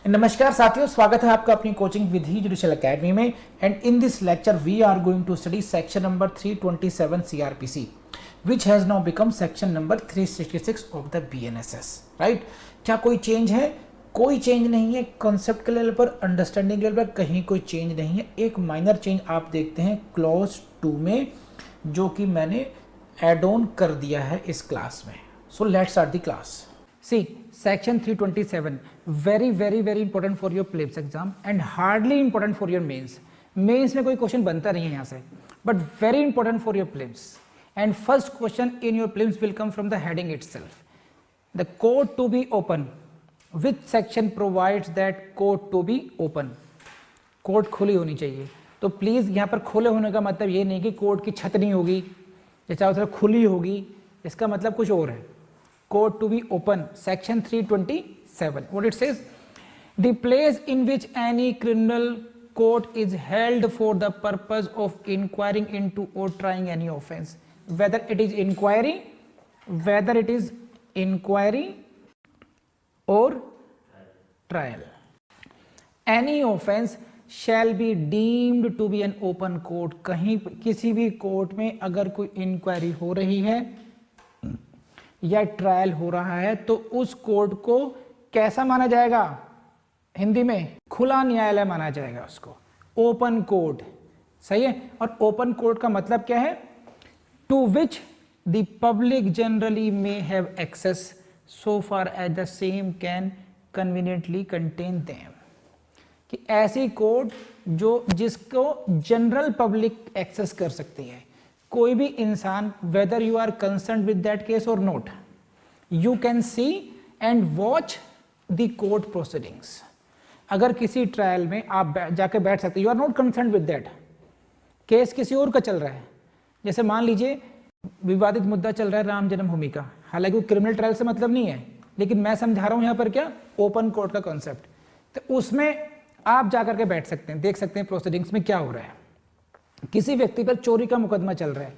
नमस्कार साथियों, स्वागत है आपका अपनी कोचिंग विधि जुडिशियल एकेडमी में। And in this lecture we are going to study section number 327 CrPC which has now become section number 366 of the BNSS. Right, क्या कोई चेंज है? कोई चेंज नहीं है। कॉन्सेप्ट के लेवल पर, अंडरस्टैंडिंग लेवल पर कहीं कोई चेंज नहीं है। एक माइनर चेंज आप देखते हैं क्लॉज 2 में, जो कि मैंने एड ऑन कर दिया है इस क्लास में। So let's start the class. See, section 327 very important for your prelims exam and hardly important for your mains. Mains में कोई क्वेश्चन बनता नहीं है यहाँ से, but very important for your prelims. And first question in your prelims will come from the heading itself. The code to be open. Which section provides that code to be open? Code खुली होनी चाहिए। तो please यहाँ पर खुले होने का मतलब ये नहीं कि कोड की छत नहीं होगी या चारों तरफ खुली होगी, इसका मतलब कुछ और है। Code to be open, section 327. What it says? The place in which any criminal court is held for the purpose of inquiring into or trying any offense, whether it is inquiry or trial. Any offense shall be deemed to be an open court. कहीं किसी भी court में अगर कोई inquiry हो रही है या ट्रायल हो रहा है तो उस कोर्ट को कैसा माना जाएगा? हिंदी में खुला न्यायालय माना जाएगा उसको, ओपन कोर्ट। सही है। और ओपन कोर्ट का मतलब क्या है? To which the public generally may have access so far as the same can conveniently contain them. कि ऐसी कोर्ट जिसको जनरल पब्लिक एक्सेस कर सकती है। कोई भी इंसान, whether you are concern with that case और not, you can see and watch the court proceedings. अगर किसी ट्रायल में आप जाके बैठ सकते, you are not concern with that case, किसी और का चल रहा है। जैसे मान लीजिए विवादित मुद्दा चल रहा है राम जन्मभूमि का, हालांकि वो क्रिमिनल ट्रायल से मतलब नहीं है, लेकिन मैं समझा रहा हूं यहाँ पर क्या, ओपन कोर्ट का कॉन्सेप्ट। तो उसमें आप जाकर के बैठ सकते हैं, देख सकते हैं प्रोसीडिंग्स में क्या हो रहा है। किसी व्यक्ति पर चोरी का मुकदमा चल रहा है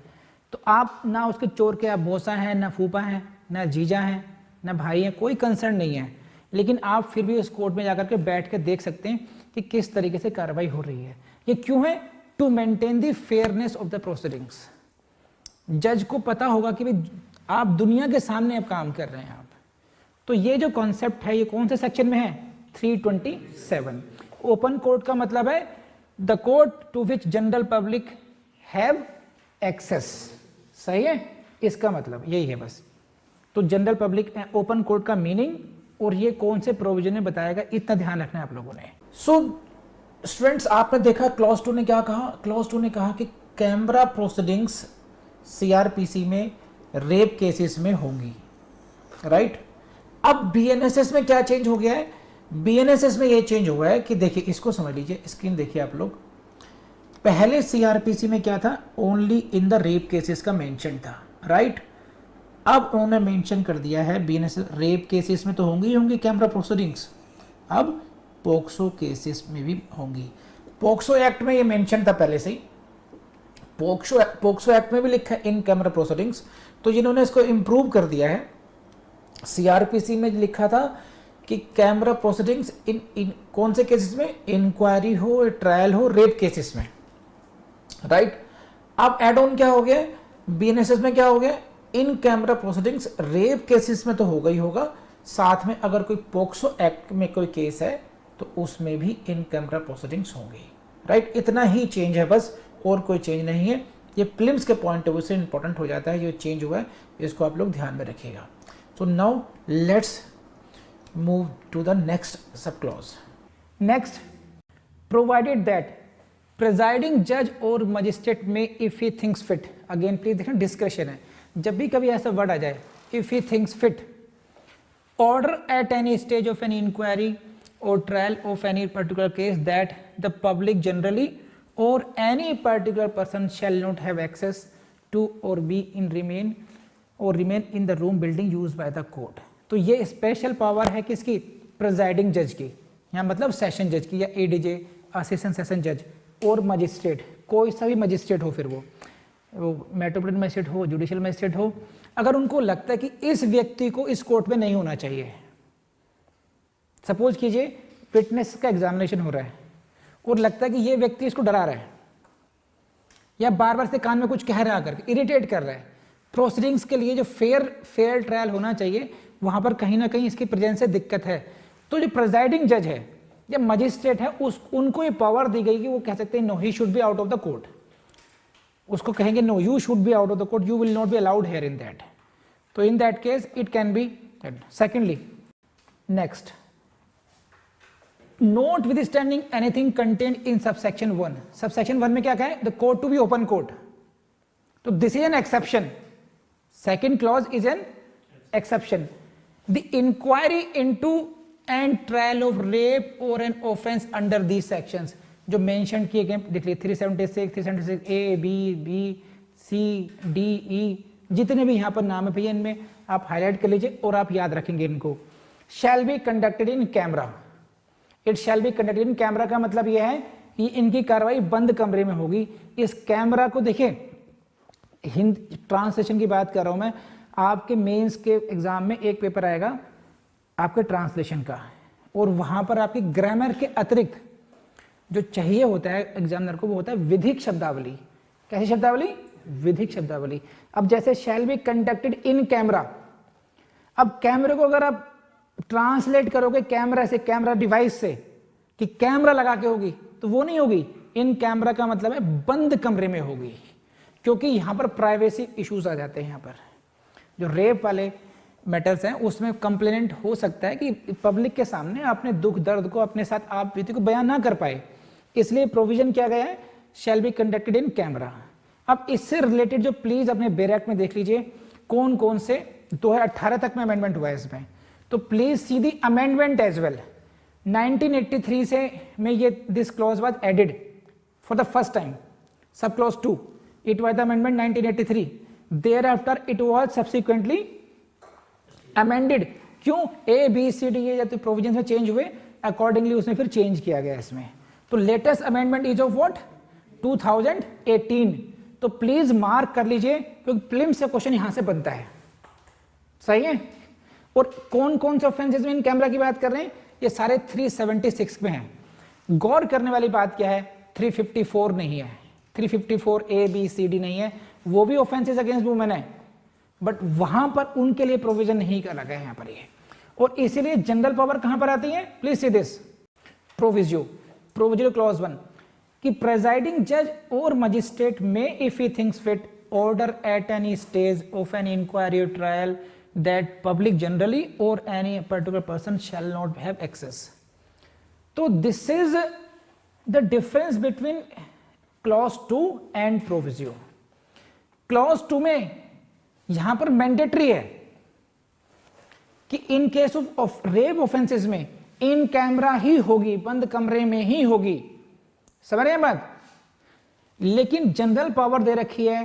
तो आप ना उसके चोर के आप भोसा हैं, ना फूफा हैं, ना जीजा हैं, ना भाई हैं, कोई कंसर्न नहीं है, लेकिन आप फिर भी उस कोर्ट में जाकर के बैठ के देख सकते हैं कि किस तरीके से कार्रवाई हो रही है। ये क्यों है? To maintain the fairness of the proceedings. जज को पता होगा कि भाई आप दुनिया के सामने अब काम कर रहे हैं आप। तो ये जो कॉन्सेप्ट है ये कौन से सेक्शन में है? 327। ओपन कोर्ट का मतलब है the court to which general public have access. सही है, इसका मतलब यही है बस। तो जनरल पब्लिक ओपन कोर्ट का मीनिंग और ये कौन से प्रोविजन में बताएगा, इतना ध्यान रखना है आप लोगों ने। सो स्टूडेंट्स, आपने देखा क्लॉज 2 ने क्या कहा। क्लॉज 2 ने कहा कि कैमरा प्रोसीडिंग्स सीआरपीसी में रेप केसेस में होंगी। राइट, अब बीएनएसएस में क्या चेंज हो गया है? बीएनएसएस में ये चेंज हुआ है कि देखिए, इसको समझ लीजिए, स्क्रीन देखिए आप लोग। पहले सीआरपीसी में क्या था? Only in the rape cases का मेंशन था। राइट, अब उन्होंने मेंशन कर दिया है बीएनएसएस रेप केसेस में तो होंगी ही होंगी कैमरा प्रोसीडिंग्स, अब पोक्सो केसेस में भी होंगी। पोक्सो एक्ट में ये मेंशन था पहले से ही, पोक्सो एक्ट में भी लिखा है इन कैमरा प्रोसीडिंग्स। तो जिन्होंने इसको इम्प्रूव कर दिया है, सीआरपीसी में लिखा था कि कैमरा प्रोसीडिंग्स इन कौन से केसेस में? इंक्वायरी हो, ट्रायल हो, रेप केसेस में। राइट, अब एड ऑन क्या हो गया? बीएनएसएस में क्या हो गया? In camera proceedings rape cases में तो होगा ही होगा, साथ में अगर कोई पोक्सो एक्ट में कोई केस है तो उसमें भी इन कैमरा प्रोसीडिंग्स होंगे। राइट, इतना ही चेंज है बस, और कोई चेंज नहीं है। ये प्रिलिम्स के पॉइंट ऑफ व्यू से इंपॉर्टेंट हो जाता है, ये चेंज हुआ है, इसको आप लोग ध्यान में रखिएगा। So now let's move to the next subclause. Next, provided that presiding judge or magistrate may, if he thinks fit, again please देखना discretion है, जब भी कभी ऐसा वर्ड आ जाए, if he thinks fit, order at any stage of an inquiry or trial of any particular case that the public generally or any particular person shall not have access to or remain in the room building used by the court. तो ये special power है किसकी? Presiding जज की, यहाँ मतलब session जज की, या एडीजे, असिस्टेंट सेशन जज, और मजिस्ट्रेट, कोई सा भी मजिस्ट्रेट हो, फिर वो मेट्रोपोलिटन मजिस्ट्रेट हो, जुडिशियल मजिस्ट्रेट हो, अगर उनको लगता है कि इस व्यक्ति को इस कोर्ट में नहीं होना चाहिए, सपोज कीजिए विटनेस का एग्जामिनेशन हो रहा है और लगता है कि ये व्यक्ति इसको डरा रहा है या बार बार से कान में कुछ कह रहा है करके इरिटेट कर रहा है, प्रोसीडिंग्स के लिए जो फेयर ट्रायल होना चाहिए वहाँ पर कहीं ना कहीं इसकी प्रेजेंस से दिक्कत है। तो जो प्रिजाइडिंग जज है या मजिस्ट्रेट है उनको ये पावर दी गई कि वो कह सकते हैं no he should be out of the court, उसको कहेंगे no you should be out of the court, you will not be allowed here in that. तो in that case it can be. Secondly next, notwithstanding anything content in subsection 1। Subsection 1 में क्या कहा है? The court to be open court, तो this is an exception, second clause is an exception. The inquiry into and trial of rape और an offence under these sections जो mention किए गए, देख लीजिए 376 A B C D E, जितने भी यहाँ पर नाम है भैया इनमें आप हाईलाइट कर लीजिए और आप याद रखेंगे इनको। शैल be conducted in camera, it shall be conducted in camera का मतलब यह है कि इनकी कार्रवाई बंद कमरे में होगी। इस कैमरा को देखिए, हिंदी ट्रांसलेशन की बात कर रहा हूं मैं, आपके मेंस के एग्जाम में एक पेपर आएगा आपके ट्रांसलेशन का और वहां पर आपकी ग्रामर के अतिरिक्त जो चाहिए होता है एग्जामिनर को वो होता है विधिक शब्दावली। कैसी शब्दावली? विधिक शब्दावली। अब जैसे शैल बी कंडक्टेड इन कैमरा, अब कैमरे को अगर आप ट्रांसलेट करोगे कैमरा से, कैमरा डिवाइस से, कि कैमरा लगा के होगी, तो वो नहीं होगी। इन कैमरा का मतलब है बंद कमरे में होगी, क्योंकि यहां पर प्राइवेसी इश्यूज आ जाते हैं। यहां पर जो रेप वाले मैटर्स हैं उसमें कंप्लेनेंट हो सकता है कि पब्लिक के सामने अपने दुख दर्द को अपने साथ आप बीती को बयान ना कर पाए, इसलिए प्रोविजन किया गया है शैल बी कंडक्टेड इन कैमरा। अब इससे रिलेटेड जो प्लीज अपने बेर एक्ट में देख लीजिए कौन कौन से 2018 तक में अमेंडमेंट हुआ है इसमें, तो please see the amendment as well. 1983 से में ये this clause was added for the first time, sub clause 2, it was the amendment 1983, thereafter it was subsequently amended. क्यों? ए बी सी डी ये जब प्रोविजन में change हुए accordingly उसमें फिर चेंज किया गया इसमें। तो latest amendment is of what? 2018। तो प्लीज मार्क कर लीजिए क्योंकि प्रीलिम्स से क्वेश्चन यहां से बनता है, सही है। और कौन कौन से ऑफेंसेस में इन कैमरा की बात कर रहे हैं? ये सारे 376 में हैं। गौर करने वाली बात क्या है, 354 नहीं है, 354 ए बी सी डी नहीं है, वो भी ऑफेंसेस अगेंस्ट वुमेन है, बट वहां पर उनके लिए प्रोविजन नहीं कर लगा है यहाँ पर ये। और इसीलिए जनरल पावर कहां पर आती है? Please see this proviso clause 1 कि प्रेजाइडिंग जज और मजिस्ट्रेट में if he thinks fit order at any stage of an inquiry और trial that public generally or any particular person shall not have access. So this is the difference between clause 2 and proviso. clause 2 में यहां पर mandatory है कि in case of rape offences में in camera ही होगी, बंद कमरे में ही होगी, समझ रहे हैं बात। लेकिन जनरल पावर दे रखी है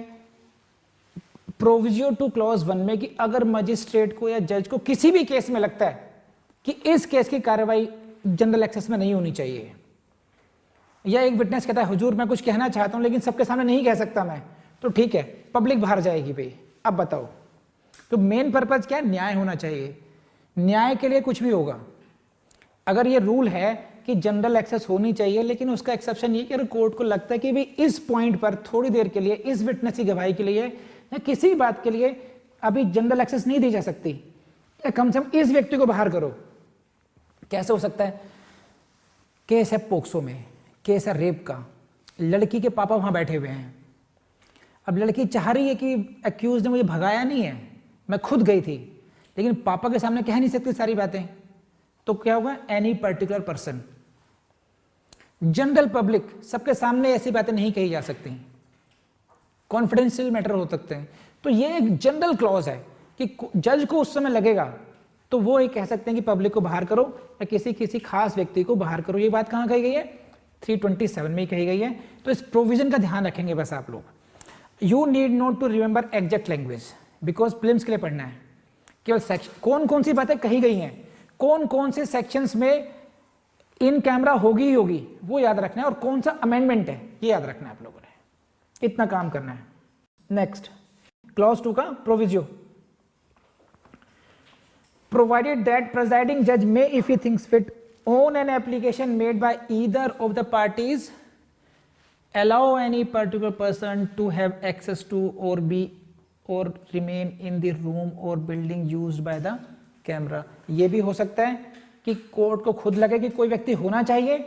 प्रोविजियो टू क्लॉज 1 में कि अगर मजिस्ट्रेट को या जज को किसी भी केस में लगता है कि इस केस की कार्रवाई जनरल एक्सेस में नहीं होनी चाहिए, या एक विटनेस कहता है हुजूर मैं कुछ कहना चाहता हूं लेकिन सबके सामने नहीं कह सकता मैं, तो ठीक है पब्लिक बाहर जाएगी भाई, अब बताओ। तो मेन पर्पज क्या है? न्याय होना चाहिए, न्याय के लिए कुछ भी होगा। अगर ये रूल है कि जनरल एक्सेस होनी चाहिए, लेकिन उसका एक्सेप्शन ये कि अगर कोर्ट को लगता है कि भाई इस पॉइंट पर थोड़ी देर के लिए इस विटनेस की गवाही के लिए या किसी बात के लिए अभी जनरल एक्सेस नहीं दी जा सकती, या कम से कम इस व्यक्ति को बाहर करो। कैसे हो सकता है? केस है पोक्सो में, केस है रेप का, लड़की के पापा वहां बैठे हुए हैं। अब लड़की चाह रही है कि एक्यूज ने मुझे भगाया नहीं है, मैं खुद गई थी, लेकिन पापा के सामने कह नहीं सकती सारी बातें। तो क्या होगा? Any particular person, general public, सबके सामने ऐसी बातें नहीं कही जा सकती, कॉन्फिडेंशियल मैटर हो सकते हैं। तो ये एक जनरल क्लॉज है कि जज को उस समय लगेगा तो वो ये कह सकते हैं कि पब्लिक को बाहर करो या किसी खास व्यक्ति को बाहर करो। ये बात कहां कही गई है? 327 में ही कही गई है। तो इस प्रोविजन का ध्यान रखेंगे बस आप लोग। You need not to remember exact language because prelims के लिए पढ़ना है। केवल सेक्शन कौन कौन सी बातें कही गई हैं, कौन कौन से सेक्शंस में इन कैमरा होगी ही होगी, वो याद रखना है, और कौन सा अमेंडमेंट है ये याद रखना है आप लोगों ने। इतना काम करना है। नेक्स्ट क्लॉज 2 का प्रोविजो, प्रोवाइडेड दैट प्रेजाइडिंग जज में if he thinks fit on an application made by either of the parties allow any particular person to have access to or be or remain in the room or building used by the camera। ये भी हो सकता है कि court को खुद लगे कि कोई व्यक्ति होना चाहिए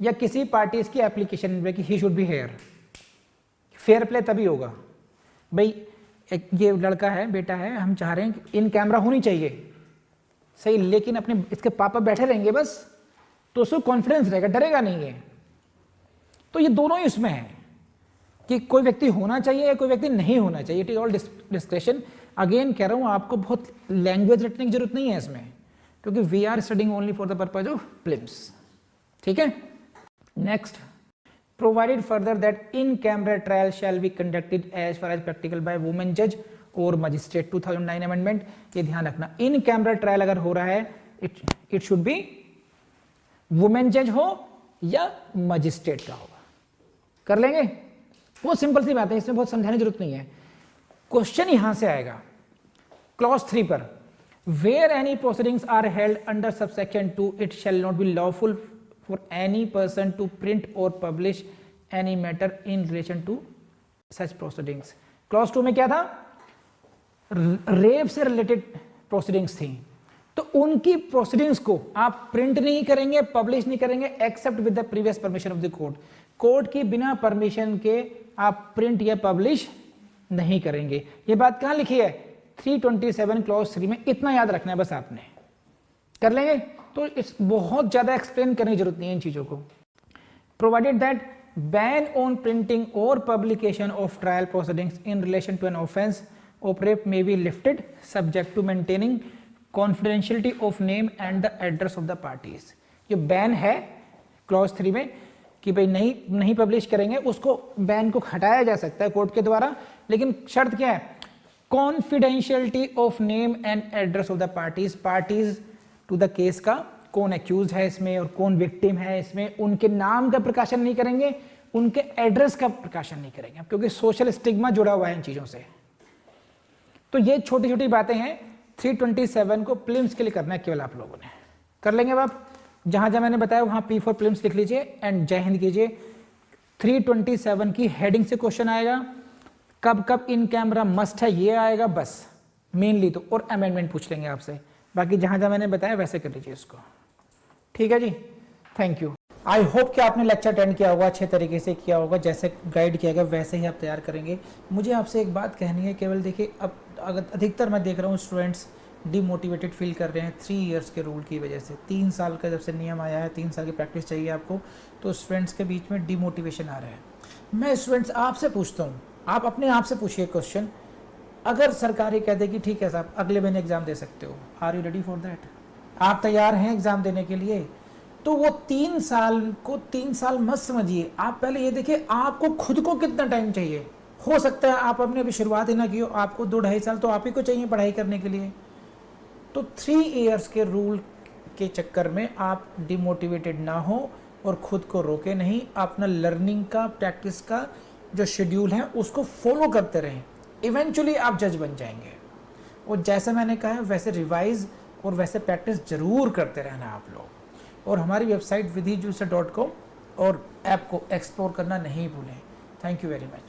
या किसी पार्टीज की एप्लीकेशन में कि ही should be here. Fair play तभी होगा भाई, एक ये लड़का है, बेटा है, हम चाह रहे हैं कि इन कैमरा होनी चाहिए सही, लेकिन अपने इसके पापा बैठे रहेंगे बस, तो उसको कॉन्फिडेंस रहेगा, डरेगा नहीं है। तो ये दोनों ही उसमें है कि कोई व्यक्ति होना चाहिए या कोई व्यक्ति नहीं होना चाहिए। It is all description. Again कह रहा हूं, आपको बहुत लैंग्वेज रटने की जरूरत नहीं है इसमें, क्योंकि we are studying only for the purpose of prelims. ठीक है, next, provided further that in camera trial shall be conducted as far as practical by women जज और मजिस्ट्रेट। 2009 अमेंडमेंट, ये ध्यान रखना। इन कैमरा ट्रायल अगर हो रहा है, इट शुड बी वुमेन जज हो या मजिस्ट्रेट का होगा। कर लेंगे, वो सिंपल सी बात है, इसमें बहुत समझाने की जरूरत नहीं है। क्वेश्चन यहां से आएगा क्लॉज 3 पर, where any proceedings are held under subsection 2 it shall not be lawful for any person to print और publish any matter in relation to such proceedings. Clause 2 में क्या था, रेप से रिलेटेड प्रोसीडिंग्स थी, तो उनकी प्रोसीडिंग्स को आप प्रिंट नहीं करेंगे, पब्लिश नहीं करेंगे except with the previous permission of the court. Court की बिना परमिशन के आप प्रिंट या पब्लिश नहीं करेंगे। ये बात कहां लिखी है, 327 क्लॉज 3 में। इतना याद रखना है बस आपने। कर लेंगे, तो इस बहुत ज्यादा एक्सप्लेन करने की जरूरत नहीं है इन चीजों को। Provided that ban on printing और publication of trial proceedings in relation to an offence of rape may be lifted subject to maintaining confidentiality of name and the address of the parties। जो ban है clause 3 में कि भाई नहीं publish करेंगे, उसको ban को हटाया जा सकता है कोर्ट के द्वारा, लेकिन शर्त क्या है, confidentiality of name and address of the parties to the case का, कौन एक्यूज है इसमें और कौन विक्टिम है इसमें, उनके नाम का प्रकाशन नहीं करेंगे, उनके एड्रेस का प्रकाशन नहीं करेंगे, क्योंकि सोशल स्टिग्मा जुड़ा हुआ है इन चीजों से। तो ये छोटी छोटी बातें हैं। 327 को प्रिलिम्स के लिए करना है केवल आप लोगों ने। कर लेंगे अब आप, जहां जहां मैंने बताया वहां P फॉर प्रिलिम्स लिख लीजिए एंड जय हिंद कीजिए। 327 की हेडिंग से क्वेश्चन आएगा, कब कब इन कैमरा मस्ट है ये आएगा बस मेनली, तो और अमेंडमेंट पूछ लेंगे आपसे। बाकी जहां जहां मैंने बताया वैसे कर लीजिए इसको। ठीक है जी, थैंक यू। आई होप कि आपने लेक्चर अटेंड किया होगा, अच्छे तरीके से किया होगा, जैसे गाइड किया गया वैसे ही आप तैयार करेंगे। मुझे आपसे एक बात कहनी है, केवल देखिए, अब अगर अधिकतर मैं देख रहा हूँ स्टूडेंट्स डिमोटिवेटेड फील कर रहे हैं 3 इयर्स के रूल की वजह से। 3 साल का जब से नियम आया है, 3 साल की प्रैक्टिस चाहिए आपको, तो स्टूडेंट्स के बीच में डिमोटिवेशन आ रहा है। मैं स्टूडेंट्स आपसे पूछता हूँ, आप अपने आप से पूछिए क्वेश्चन, अगर सरकार ये कह दे कि ठीक है साहब अगले महीने एग्जाम दे सकते हो, are you ready for that? आप तैयार हैं एग्जाम देने के लिए? तो वो 3 साल को 3 साल मत समझिए, आप पहले ये देखिए आपको खुद को कितना टाइम चाहिए। हो सकता है आप अपने अभी शुरुआत ही ना की हो, आपको 2-2.5 साल तो आप ही को चाहिए पढ़ाई करने के लिए। तो 3 इयर्स के रूल के चक्कर में आप डिमोटिवेटेड ना हो और खुद को रोके नहीं, अपना लर्निंग का, प्रैक्टिस का जो शेड्यूल है उसको फॉलो करते रहें। इवेंचुअली आप जज बन जाएंगे। और जैसा मैंने कहा है वैसे रिवाइज और वैसे प्रैक्टिस जरूर करते रहना आप लोग। और हमारी वेबसाइट vidhijuicer.com और ऐप को एक्सप्लोर करना नहीं भूलें। Thank you very much.